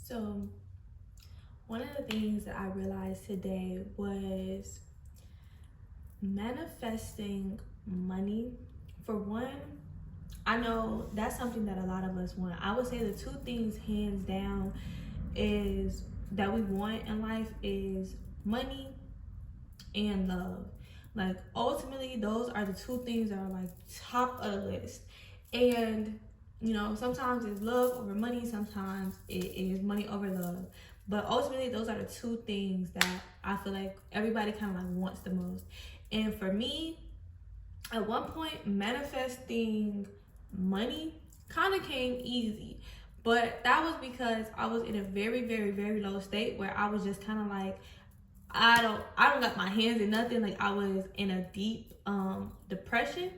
So, one of the things that I realized today was manifesting money. For one, I know that's something that a lot of us want. I would say the two things hands down is that we want in life is money and love. Like ultimately those are the two things that are like top of the list. And sometimes it's love over money, sometimes it is money over love. But ultimately those are the two things that I feel like everybody kind of like wants the most. And for me, at one point manifesting money kind of came easy, but that was because I was in a very very very low state where I was just kind of like I don't got my hands in nothing. Like I was in a deep depression,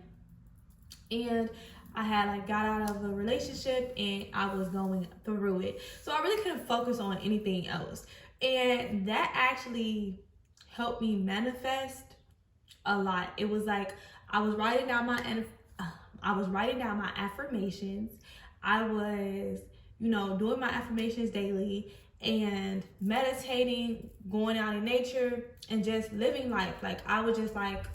and I had like got out of a relationship and I was going through it, so I really couldn't focus on anything else. And that actually helped me manifest a lot. It was like I was writing down my affirmations. I was, doing my affirmations daily and meditating, going out in nature and just living life. Like I was just like,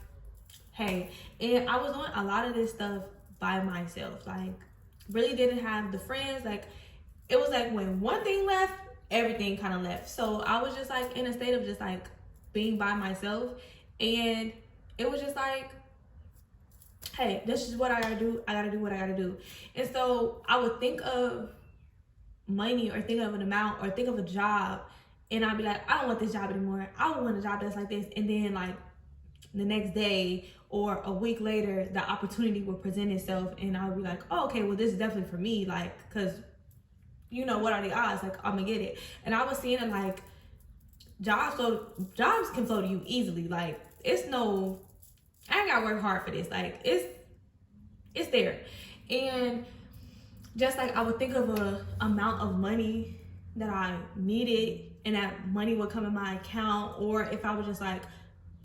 hey, and I was doing a lot of this stuff by myself. Like really didn't have the friends. Like it was like when one thing left, everything kind of left. So I was just like in a state of just like being by myself, and it was just like, hey, this is what I gotta do. I gotta do what I gotta do. And so I would think of money or think of an amount or think of a job, and I'd be like, I don't want this job anymore. I don't want a job that's like this. And then like the next day or a week later, the opportunity will present itself, and I'll be like, oh, okay, well, this is definitely for me. Like, cause what are the odds? Like, I'm gonna get it. And I was seeing it like jobs can flow to you easily. Like, it's no, I ain't gotta work hard for this. Like, it's there. And just like I would think of a amount of money that I needed, and that money would come in my account, or if I was just like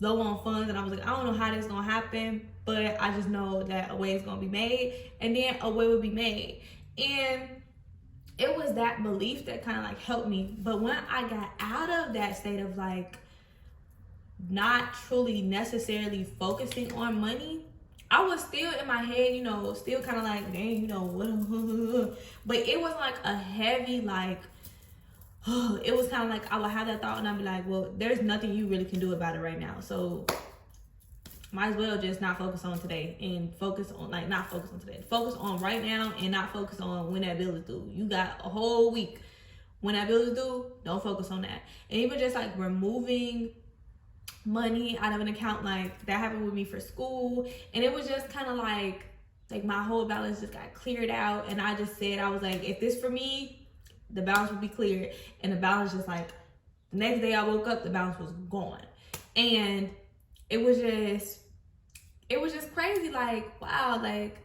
low on funds and I was like, I don't know how this is gonna happen, but I just know that a way is gonna be made, and then a way would be made. And it was that belief that kind of like helped me. But when I got out of that state of like not truly necessarily focusing on money, I was still in my head, still kind of like, dang, what, but it was like a heavy, like, it was kind of like I would have that thought and I'd be like, well, there's nothing you really can do about it right now. So might as well just not focus on today and focus on not focus on today. Focus on right now and not focus on when that bill is due. You got a whole week. When that bill is due, don't focus on that. And even just like removing money out of an account, like that happened with me for school, and it was just kind of like my whole balance just got cleared out. And I just said, I was like, if this for me, the balance would be cleared. And the balance just like the next day I woke up, the balance was gone. And it was just crazy. Like, wow, like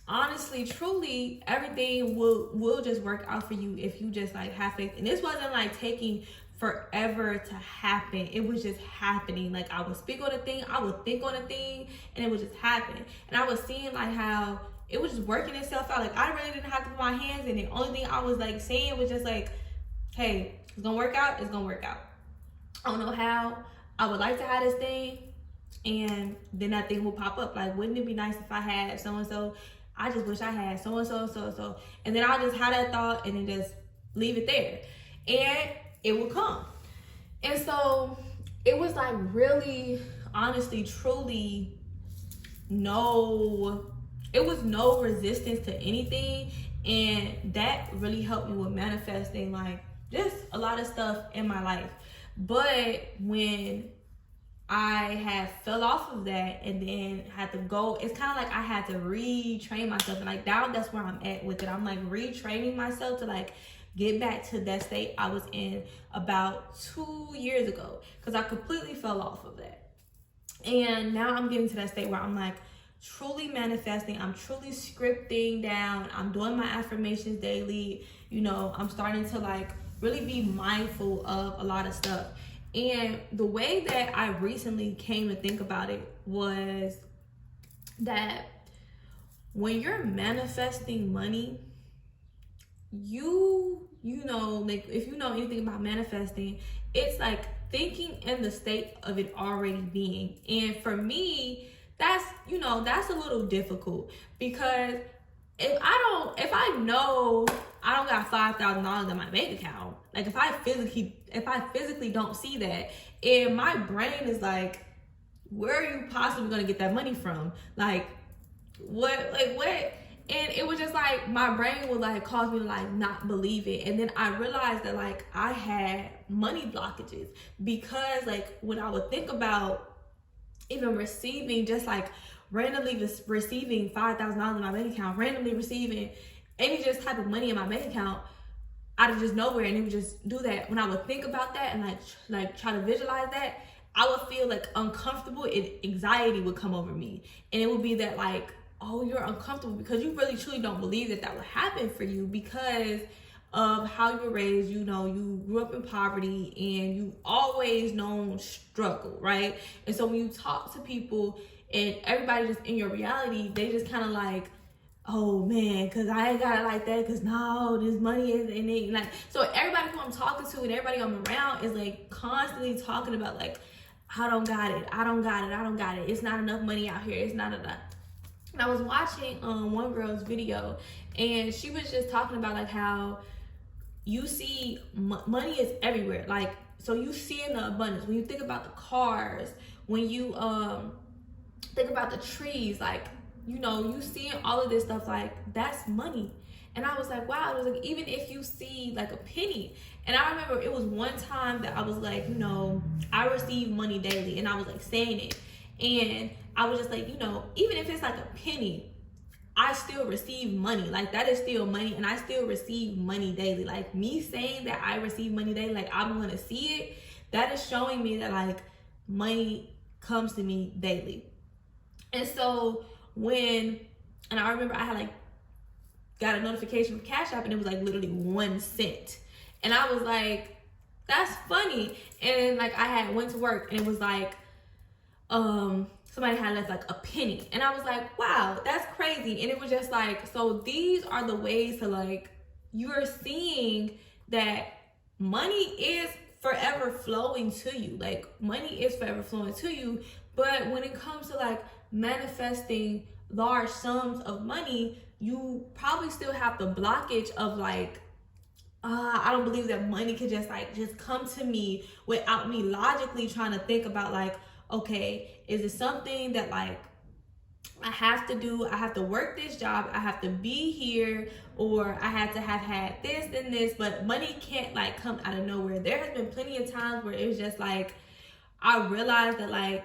honestly, truly, everything will just work out for you if you just like have faith. And this wasn't like taking forever to happen. It was just happening. Like I would speak on a thing, I would think on a thing, and it would just happen. And I was seeing like how it was just working itself out. Like I really didn't have to put my hands in it. The only thing I was like saying was just like, hey, it's gonna work out, it's gonna work out. I don't know how. I would like to have this thing, and then that thing will pop up. Like, wouldn't it be nice if I had so and so? I just wish I had so and so and so and so. And then I'll just have that thought and then just leave it there. And it will come. And so it was like really, honestly, truly it was no resistance to anything. And that really helped me with manifesting like just a lot of stuff in my life. But when I had fell off of that and then had to go, it's kind of like I had to retrain myself. And like now that's where I'm at with it. I'm like retraining myself to like get back to that state I was in about 2 years ago, because I completely fell off of that. And now I'm getting to that state where I'm like truly manifesting. I'm truly scripting down. I'm doing my affirmations daily. I'm starting to like really be mindful of a lot of stuff. And the way that I recently came to think about it was that when you're manifesting money, you you know, like if you know anything about manifesting, it's like thinking in the state of it already being. And for me, that's, you know, that's a little difficult, because if I know I don't got $5,000 in my bank account, like if I physically don't see that, and my brain is like, where are you possibly gonna get that money from? Like what? And it was just like, my brain would like cause me to like not believe it. And then I realized that like I had money blockages, because like when I would think about even receiving, just like randomly receiving $5,000 in my bank account, randomly receiving any just type of money in my bank account out of just nowhere, and it would just do that. When I would think about that and like try to visualize that, I would feel like uncomfortable, and anxiety would come over me. And it would be that like, oh, you're uncomfortable because you really truly don't believe that would happen for you, because of how you were raised. You know, you grew up in poverty and you always known struggle, right? And so when you talk to people and everybody just in your reality, they just kind of like, oh man, because I ain't got it like that, because no, this money is in it. Like, so everybody who I'm talking to and everybody I'm around is like constantly talking about like, I don't got it. It's not enough money out here. It's not enough. And I was watching one girl's video, and she was just talking about like how you see money is everywhere. Like, so you see in the abundance when you think about the cars, when you think about the trees, like, you know, you seeing all of this stuff, like that's money. And I was like, wow. It was like, even if you see like a penny. And I remember it was one time that I was like, you know, I receive money daily, and I was like saying it, and I was just like, you know, even if it's like a penny, I still receive money. Like that is still money, and I still receive money daily. Like me saying that I receive money daily, like I'm gonna see it, that is showing me that like money comes to me daily. And so and I remember I had like got a notification from Cash App, and it was like literally 1 cent. And I was like, that's funny. And like I had went to work, and it was like, somebody had left like a penny. And I was like, wow, that's crazy. And it was just like, so these are the ways to like, you're seeing that money is forever flowing to you. Like money is forever flowing to you. But when it comes to like manifesting large sums of money, you probably still have the blockage of like, I don't believe that money could just come to me without me logically trying to think about like, okay, is it something that like I have to do? I have to work this job, I have to be here, or I had to have had this and this, but money can't like come out of nowhere. There has been plenty of times where it was just like, I realized that like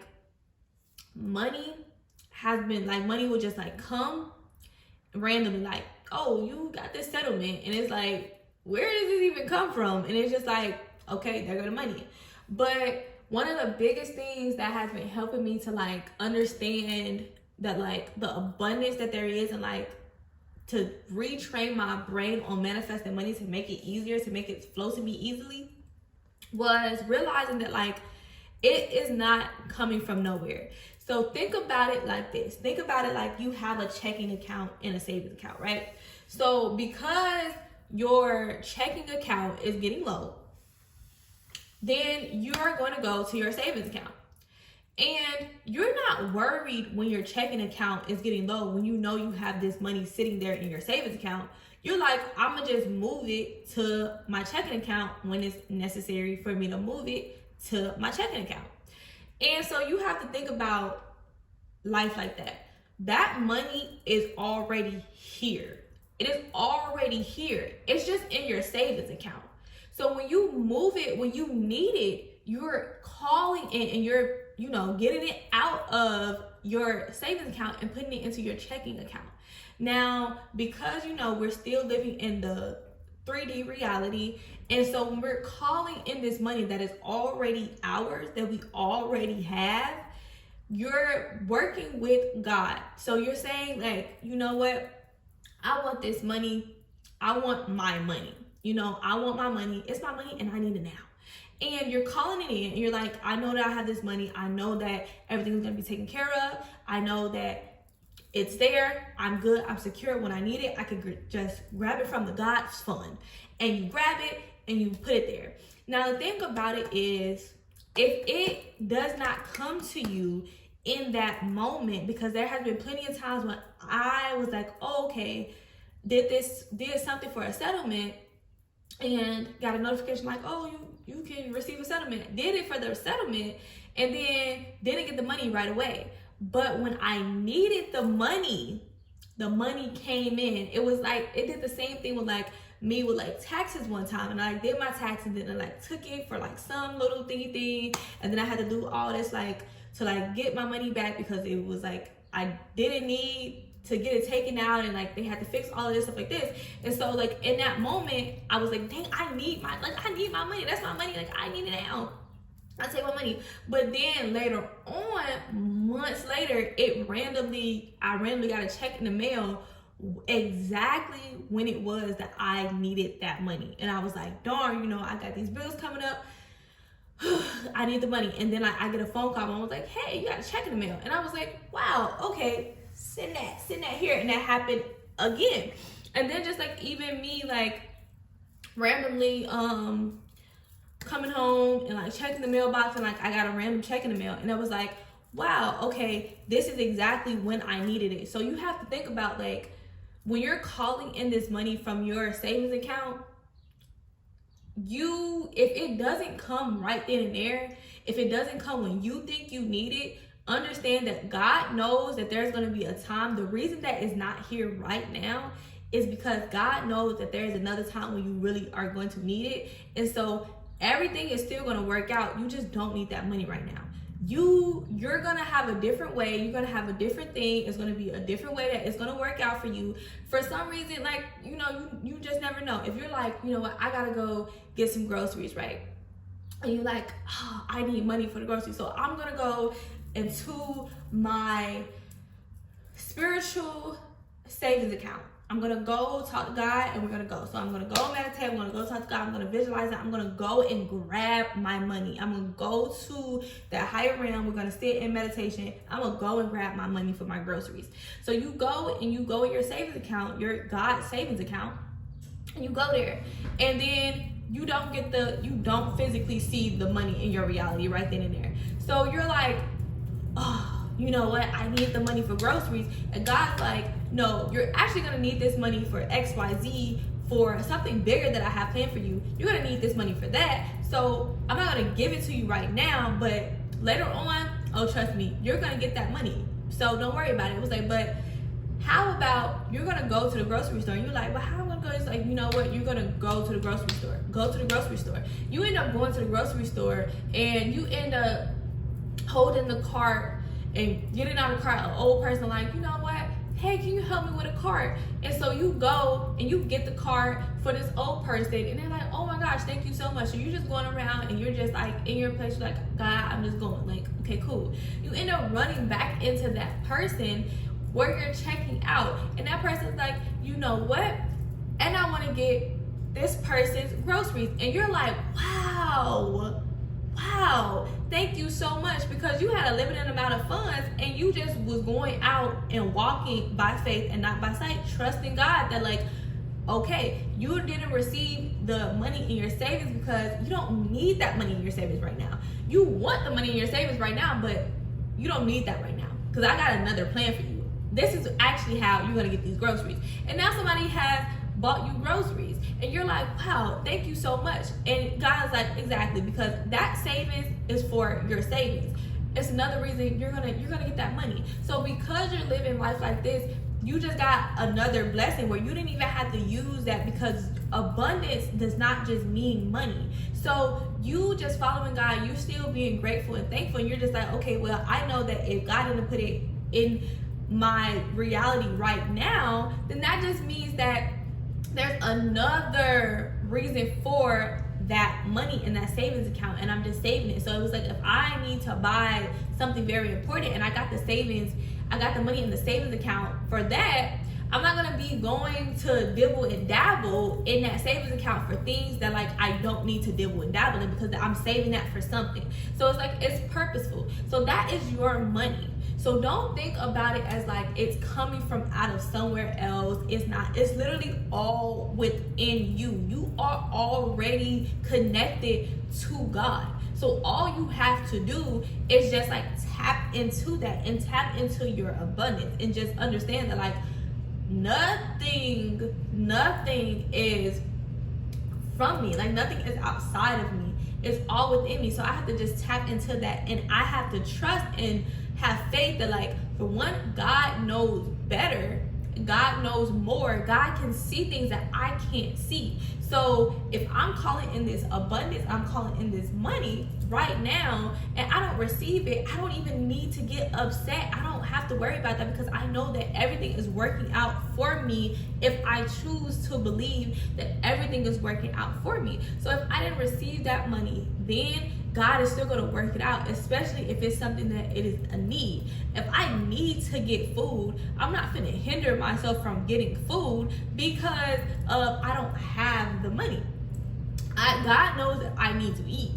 money will just like come randomly, like, oh, you got this settlement, and it's like, where does this even come from? And it's just like, okay, there go the money. But one of the biggest things that has been helping me to like understand that like the abundance that there is, and like to retrain my brain on manifesting money to make it easier, to make it flow to me easily, was realizing that like it is not coming from nowhere. So think about it like this. Think about it like you have a checking account and a savings account, right? So because your checking account is getting low, then you're going to go to your savings account. And you're not worried when your checking account is getting low, when you know you have this money sitting there in your savings account. You're like, I'm going to just move it to my checking account when it's necessary for me to move it to my checking account. And so you have to think about life like that. That money is already here. It is already here. It's just in your savings account. So when you move it, when you need it, you're calling it and you're, you know, getting it out of your savings account and putting it into your checking account. Now, because, you know, we're still living in the 3D reality. And so when we're calling in this money that is already ours, that we already have, you're working with God. So you're saying like, you know what? I want this money. I want my money. You know, I want my money. It's my money and I need it now. And you're calling it in and you're like, I know that I have this money. I know that everything's going to be taken care of. I know that It's there. I'm good. I'm secure. When I need it, I could just grab it from the God's fund. And you grab it and you put it there. Now, the thing about it is, if it does not come to you in that moment, because there has been plenty of times when I was like, oh, okay, did something for a settlement and got a notification like, oh, you can receive a settlement. Did it for the settlement and then didn't get the money right away. But when I needed the money came in. It was like, it did the same thing with like me with like taxes one time, and I did my taxes and then I like took it for like some little thingy thing, and then I had to do all this like to like get my money back because it was like I didn't need to get it taken out, and like they had to fix all of this stuff like this. And so like in that moment I was like, dang, I need my money. That's my money. Like I need it now. I take my money. But then later on, months later, I randomly got a check in the mail exactly when it was that I needed that money. And I was like, darn, I got these bills coming up. I need the money. And then I get a phone call and I was like, hey, you got a check in the mail. And I was like, wow, okay, send that here. And that happened again. And then just like even me like randomly coming home and like checking the mailbox, and like I got a random check in the mail, and I was like, wow, okay, this is exactly when I needed it. So you have to think about like when you're calling in this money from your savings account, if it doesn't come right then and there, if it doesn't come when you think you need it, understand that God knows that there's going to be a time. The reason that is not here right now is because God knows that there's another time when you really are going to need it. And so everything is still going to work out. You just don't need that money right now. You're going to have a different way. You're going to have a different thing. It's going to be a different way that it's going to work out for you. For some reason, like, you just never know. If you're like, you know what, I got to go get some groceries, right? And you're like, oh, I need money for the groceries. So I'm going to go into my spiritual savings account. I'm going to go talk to God, and we're going to go. So I'm going to go meditate. I'm going to go talk to God. I'm going to visualize it. I'm going to go and grab my money. I'm going to go to that higher realm. We're going to sit in meditation. I'm going to go and grab my money for my groceries. So you go and you go in your savings account, your God savings account, and you go there. And then you don't physically see the money in your reality right then and there. So you're like, oh, you know what? I need the money for groceries. And God's like, no, you're actually going to need this money for XYZ, for something bigger that I have planned for you. You're going to need this money for that. So I'm not going to give it to you right now, but later on, oh, trust me, you're going to get that money. So don't worry about it. It was like, but how about you're going to go to the grocery store? And you're like, well, how am I going to go? It's like, you know what? You're going to go to the grocery store. Go to the grocery store. You end up going to the grocery store, and you end up holding the cart and getting out of the cart. An old person like, you know what? Hey, can you help me with a cart? And so you go and you get the cart for this old person, and they're like, oh my gosh, thank you so much. So you're just going around and you're just like in your place, you're like, God, I'm just going. Like, okay, cool. You end up running back into that person where you're checking out, and that person's like, you know what? And I want to get this person's groceries. And you're like, wow, thank you so much, because you had a limited amount of funds and you just was going out and walking by faith and not by sight, trusting God that like, okay, you didn't receive the money in your savings because you don't need that money in your savings right now. You want the money in your savings right now, but you don't need that right now, because I got another plan for you. This is actually how you're going to get these groceries. And now somebody has bought you groceries, and you're like, wow, thank you so much. And God's like, exactly, because that savings is for your savings. It's another reason you're gonna get that money. So because you're living life like this, you just got another blessing where you didn't even have to use that, because abundance does not just mean money. So you just following God, you still being grateful and thankful, and you're just like, okay, well, I know that if God didn't put it in my reality right now, then that just means that there's another reason for that money in that savings account, and I'm just saving it. So it was like, if I need to buy something very important and I got the money in the savings account for that, I'm not gonna be going to dibble and dabble in that savings account for things that like I don't need to dibble and dabble in, because I'm saving that for something. So it's like, it's purposeful. So that is your money. So don't think about it as like it's coming from out of somewhere else. It's not. It's literally all within you. You are already connected to God. So all you have to do is just like tap into that and tap into your abundance, and just understand that like nothing is from me. Like nothing is outside of me. It's all within me. So I have to just tap into that, and I have to trust and have faith that like, for one, God knows better. God knows more. God can see things that I can't see. So if I'm calling in this abundance, I'm calling in this money right now, and I don't receive it, I don't even need to get upset. I don't have to worry about that, because I know that everything is working out for me if I choose to believe that everything is working out for me. So if I didn't receive that money, then God is still going to work it out, especially if it's something that it is a need. If I need to get food, I'm not going to hinder myself from getting food because I don't have the money. God knows that I need to eat.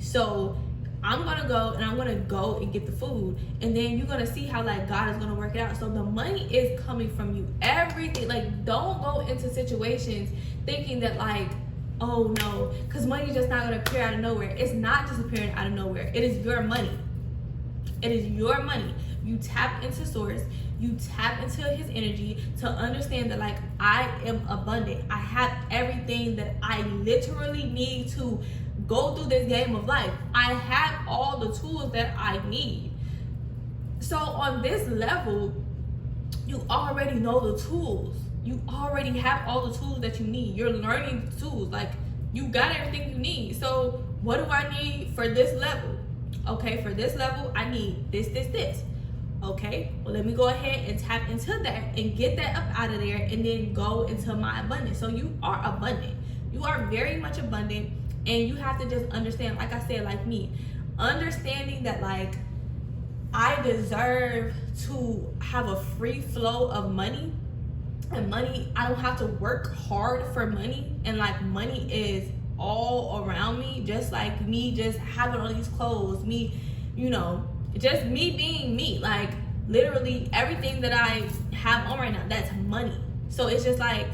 So I'm going to go and get the food. And then you're going to see how like God is going to work it out. So the money is coming from you. Everything. Like, don't go into situations thinking that like, oh no, because money is just not going to appear out of nowhere. It's not just appearing out of nowhere. It is your money. It is your money. You tap into source. You tap into his energy to understand that like, I am abundant. I have everything that I literally need to go through this game of life. I have all the tools that I need. So on this level, you already know the tools. You already have all the tools that you need. You're learning the tools. Like, you got everything you need. So what do I need for this level? Okay, for this level, I need this. Okay, well, let me go ahead and tap into that and get that up out of there, and then go into my abundance. So you are abundant. You are very much abundant, and you have to just understand, like I said, like me, understanding that like, I deserve to have a free flow of money. And money, I don't have to work hard for money, and like money is all around me, just like me just having all these clothes, me, you know, just me being me. Like literally everything that I have on right now, that's money. So it's just like,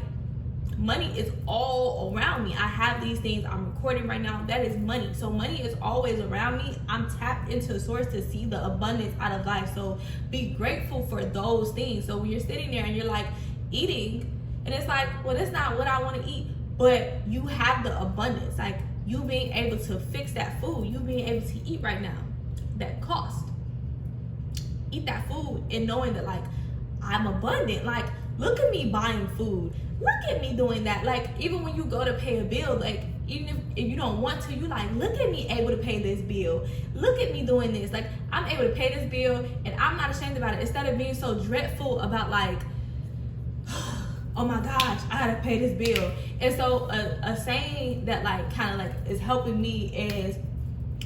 money is all around me. I have these things I'm recording right now, that is money. So money is always around me. I'm tapped into the source to see the abundance out of life. So be grateful for those things. So when you're sitting there and you're like eating, and it's like, well, that's not what I want to eat, but you have the abundance, like you being able to fix that food, you being able to eat right now, that cost, eat that food, and knowing that like, I'm abundant. Like, look at me buying food, look at me doing that. Like, even when you go to pay a bill, like, even if you don't want to, you like, look at me able to pay this bill, look at me doing this. Like, I'm able to pay this bill, and I'm not ashamed about it. Instead of being so dreadful about like, oh my gosh, I gotta pay this bill. And so a saying that like kind of like is helping me is,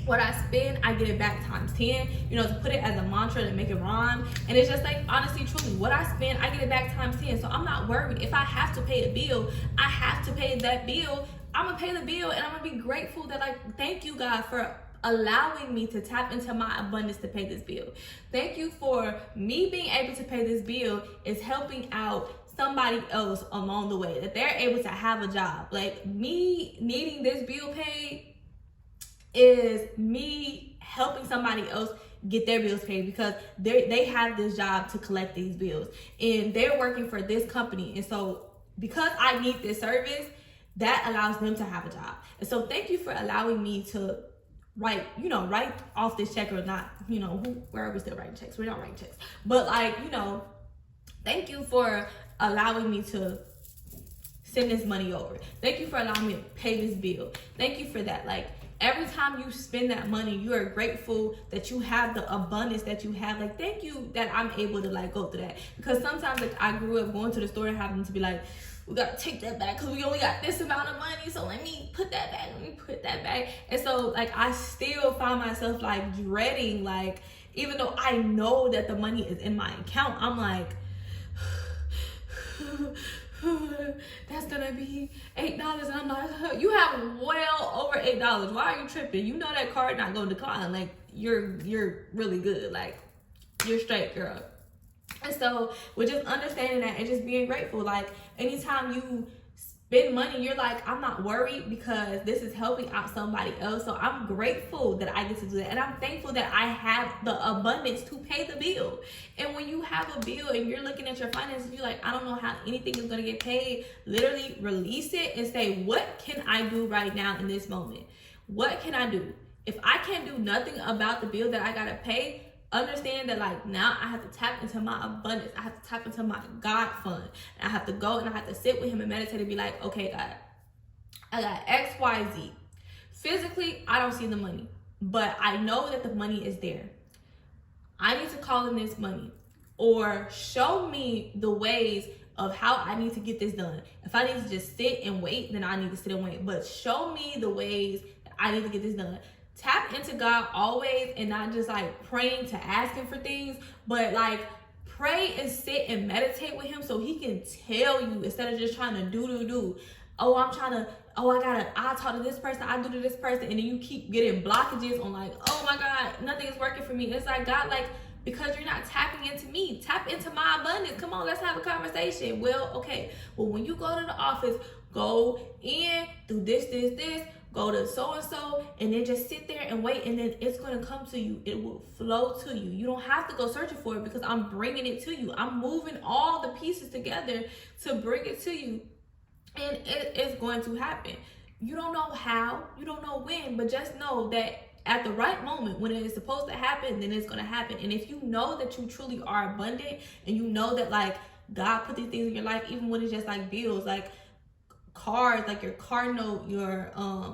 what I spend, I get it back times 10. You know, to put it as a mantra to make it rhyme. And it's just like, honestly, truly, what I spend, I get it back times 10. So I'm not worried. If I have to pay a bill, I have to pay that bill. I'm gonna pay the bill, and I'm gonna be grateful that like, thank you God for allowing me to tap into my abundance to pay this bill. Thank you for me being able to pay this bill is helping out somebody else along the way, that they're able to have a job. Like, me needing this bill paid is me helping somebody else get their bills paid, because they have this job to collect these bills, and they're working for this company. And so because I need this service, that allows them to have a job. And so thank you for allowing me to write off this check, or not, where are we still writing checks? We're not writing checks, but like, thank you for allowing me to send this money over. Thank you for allowing me to pay this bill. Thank you for that. Like, every time you spend that money, you are grateful that you have the abundance that you have. Like, thank you that I'm able to like go through that. Because sometimes like, I grew up going to the store and having to be like, we gotta take that back because we only got this amount of money, so let me put that back. And so like, I still find myself like dreading, like, even though I know that the money is in my account, I'm like, that's gonna be $8, and I'm like, you have well over $8. Why are you tripping? You know that card not gonna decline. Like, you're really good. Like, you're straight, girl. And so we're just understanding that and just being grateful. Like, anytime you spend money, you're like, I'm not worried because this is helping out somebody else. So I'm grateful that I get to do that. And I'm thankful that I have the abundance to pay the bill. And when you have a bill and you're looking at your finances, you're like, I don't know how anything is going to get paid. Literally release it and say, what can I do right now in this moment? What can I do? If I can't do nothing about the bill that I got to pay, understand that, like, now I have to tap into my abundance. I have to tap into my God fund. And I have to go and I have to sit with him and meditate and be like, okay, God, I got X, Y, Z. Physically, I don't see the money, but I know that the money is there. I need to call in this money, or show me the ways of how I need to get this done. If I need to just sit and wait, then I need to sit and wait. But show me the ways that I need to get this done. Tap into God always, and not just like praying to ask him for things, but like pray and sit and meditate with him so he can tell you, instead of just trying to do. Oh, I'll talk to this person, I do to this person, and then you keep getting blockages on like, oh my God, nothing is working for me. It's like, God, like, because you're not tapping into me. Tap into my abundance. Come on, let's have a conversation. Well, okay. Well, when you go to the office, go in, do this, go to so-and-so, and then just sit there and wait, and then it's going to come to you. It will flow to you. You don't have to go searching for it, because I'm bringing it to you. I'm moving all the pieces together to bring it to you, and it is going to happen. You don't know how, you don't know when, but just know that at the right moment, when it is supposed to happen, then it's going to happen. And if you know that you truly are abundant, and you know that, like, God put these things in your life, even when it's just like bills, like cars, like your car note, your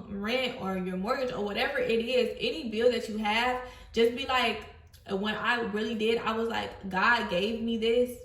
rent, or your mortgage, or whatever it is, any bill that you have, just be like, when I really did, I was like, God gave me this.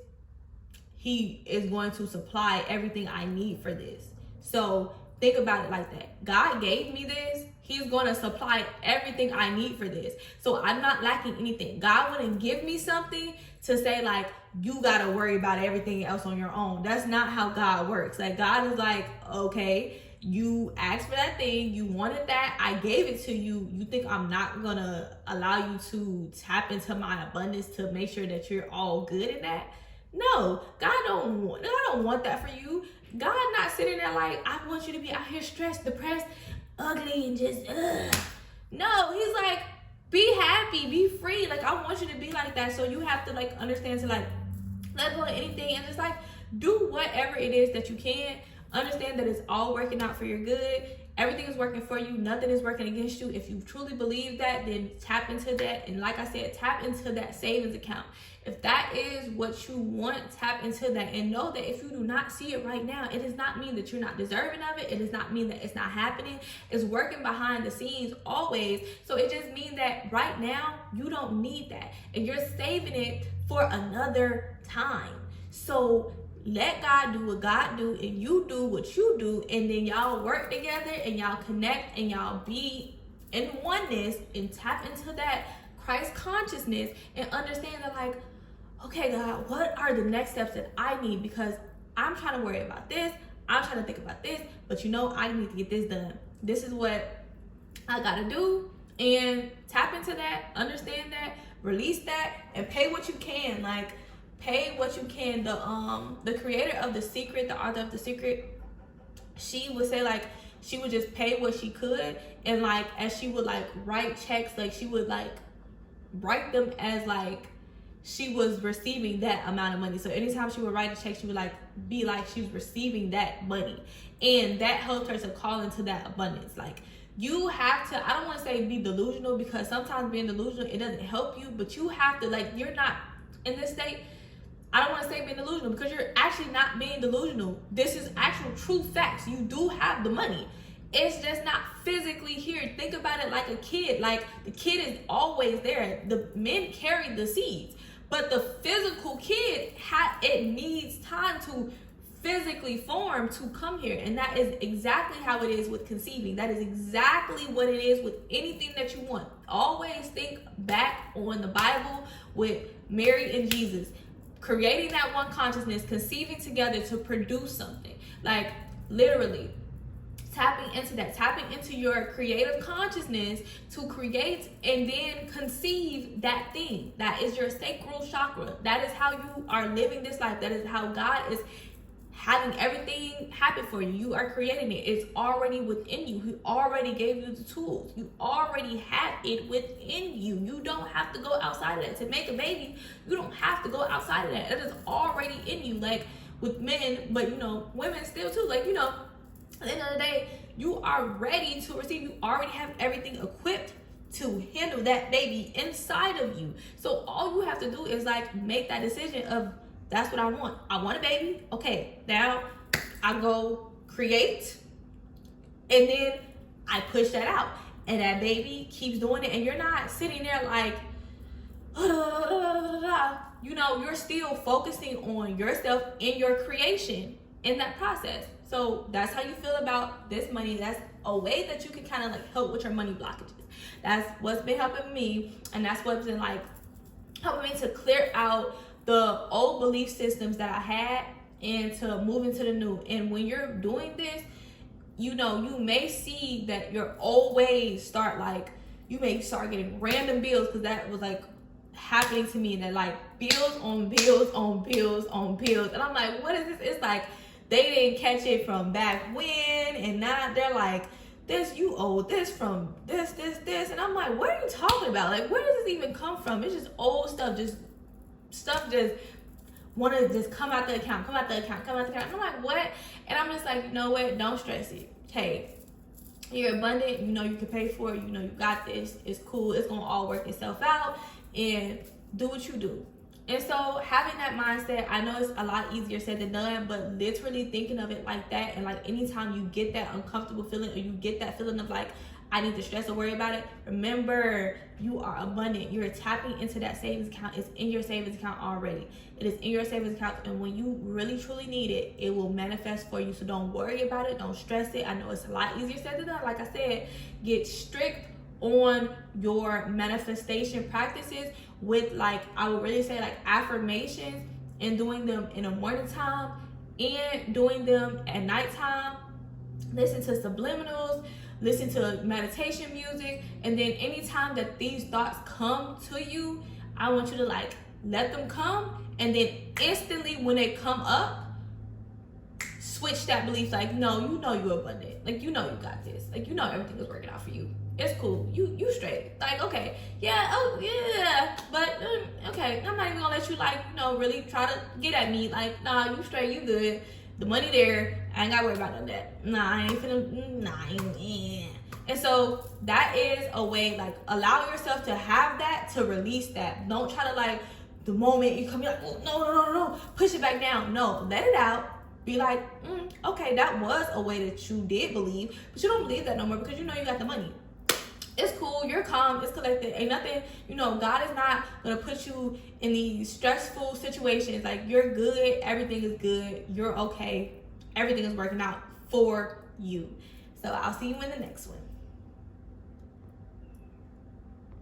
He is going to supply everything I need for this. So think about it like that. God gave me this. He's going to supply everything I need for this. So I'm not lacking anything. God wouldn't give me something to say, like, you got to worry about everything else on your own. That's not how God works. Like, God is like, okay, you asked for that thing. You wanted that. I gave it to you. You think I'm not going to allow you to tap into my abundance to make sure that you're all good in that? No, God don't want that for you. God not sitting there like, I want you to be out here stressed, depressed, ugly, and just No, he's like, be happy, be free. Like, I want you to be like that. So you have to, like, understand to, like, let go of anything and just, like, do whatever it is that you can. Understand that it's all working out for your good. Everything is working for you. Nothing is working against you. If you truly believe that, then tap into that. And like I said, tap into that savings account. If that is what you want, tap into that. And know that if you do not see it right now, it does not mean that you're not deserving of it. It does not mean that it's not happening. It's working behind the scenes always. So it just means that right now, you don't need that. And you're saving it for another time. So let God do what God do, and you do what you do, and then y'all work together, and y'all connect, and y'all be in oneness, and tap into that Christ consciousness, and understand that, like, okay, God, what are the next steps that I need? Because I'm trying to worry about this, I'm trying to think about this, but you know, I need to get this done. This is what I gotta do, and tap into that, understand that, release that, and pay what you can. Like, pay what you can. The creator of The Secret, the author of The Secret, she would say, like, she would just pay what she could, and, like, as she would, like, write checks, like, she would, like, write them as, like, she was receiving that amount of money. So anytime she would write a check, she would, like, be like she was receiving that money, and that helped her to call into that abundance. Like, you have to, I don't want to say be delusional, because sometimes being delusional, it doesn't help you, but you have to, like, you're not in this state. I don't want to say being delusional, because you're actually not being delusional. This is actual true facts. You do have the money. It's just not physically here. Think about it like a kid. Like, the kid is always there. The men carry the seeds, but the physical kid, it needs time to physically form to come here. And that is exactly how it is with conceiving. That is exactly what it is with anything that you want. Always think back on the Bible with Mary and Jesus. Creating that one consciousness, conceiving together to produce something. Like, literally, tapping into that, tapping into your creative consciousness to create and then conceive that thing. That is your sacral chakra. That is how you are living this life. That is how God is having everything happen for you. You are creating it. It's already within you. He already gave you the tools. You already have it within you. You don't have to go outside of that. To make a baby, you don't have to go outside of that. It is already in you. Like with men, but you know, women still too. Like, you know, at the end of the day, you are ready to receive. You already have everything equipped to handle that baby inside of you. So all you have to do is like make that decision of, that's what I want. I want a baby. Okay, now I go create, and then I push that out, and that baby keeps doing it, and you're not sitting there like, you know, you're still focusing on yourself in your creation in that process. So that's how you feel about this money. That's a way that you can kind of like help with your money blockages. That's what's been helping me, and that's what's been like helping me to clear out the old belief systems that I had and to move into the new. And when you're doing this, you know, you may see that your old ways start like, you may start getting random bills, because that was like happening to me, that like bills on bills on bills on bills. And I'm like, what is this? It's like they didn't catch it from back when, and now they're like, this, you owe this from this. And I'm like, what are you talking about? Like, where does this even come from? It's just old stuff, just want to just come out the account. And I'm like, what? And I'm just like, you know what? Don't stress it. Hey, you're abundant. You know you can pay for it. You know you got this. It's cool. It's going to all work itself out. And do what you do. And so having that mindset, I know it's a lot easier said than done, but literally thinking of it like that, and like anytime you get that uncomfortable feeling, or you get that feeling of like, I need to stress or worry about it, remember, you are abundant. You're tapping into that savings account. It's in your savings account already. It is in your savings account, and when you really truly need it, it will manifest for you. So don't worry about it. Don't stress it. I know it's a lot easier said than done. Like I said, get strict on your manifestation practices with, like, I would really say, like, affirmations, and doing them in the morning time and doing them at nighttime. Listen to subliminals, listen to meditation music, and then anytime that these thoughts come to you, I want you to like let them come, and then instantly when they come up, switch that belief. Like, no, you know you're abundant. Like, you know you got this. Like, you know everything is working out for you. It's cool. You straight. Like, okay, yeah, oh yeah, but okay, I'm not even gonna let you like, you know, really try to get at me. Like, nah, you straight, you good. The money there, I ain't gotta worry about none of that. Nah, I ain't finna, nah, I ain't. And so that is a way, like, allow yourself to have that, to release that. Don't try to like, the moment you come, you're like, oh, no, push it back down. No, let it out. Be like, okay, that was a way that you did believe, but you don't believe that no more because you know you got the money. It's cool, you're calm, it's collected, ain't nothing, you know, God is not gonna put you in these stressful situations. Like, you're good, everything is good, you're okay, everything is working out for you. So I'll see you in the next one.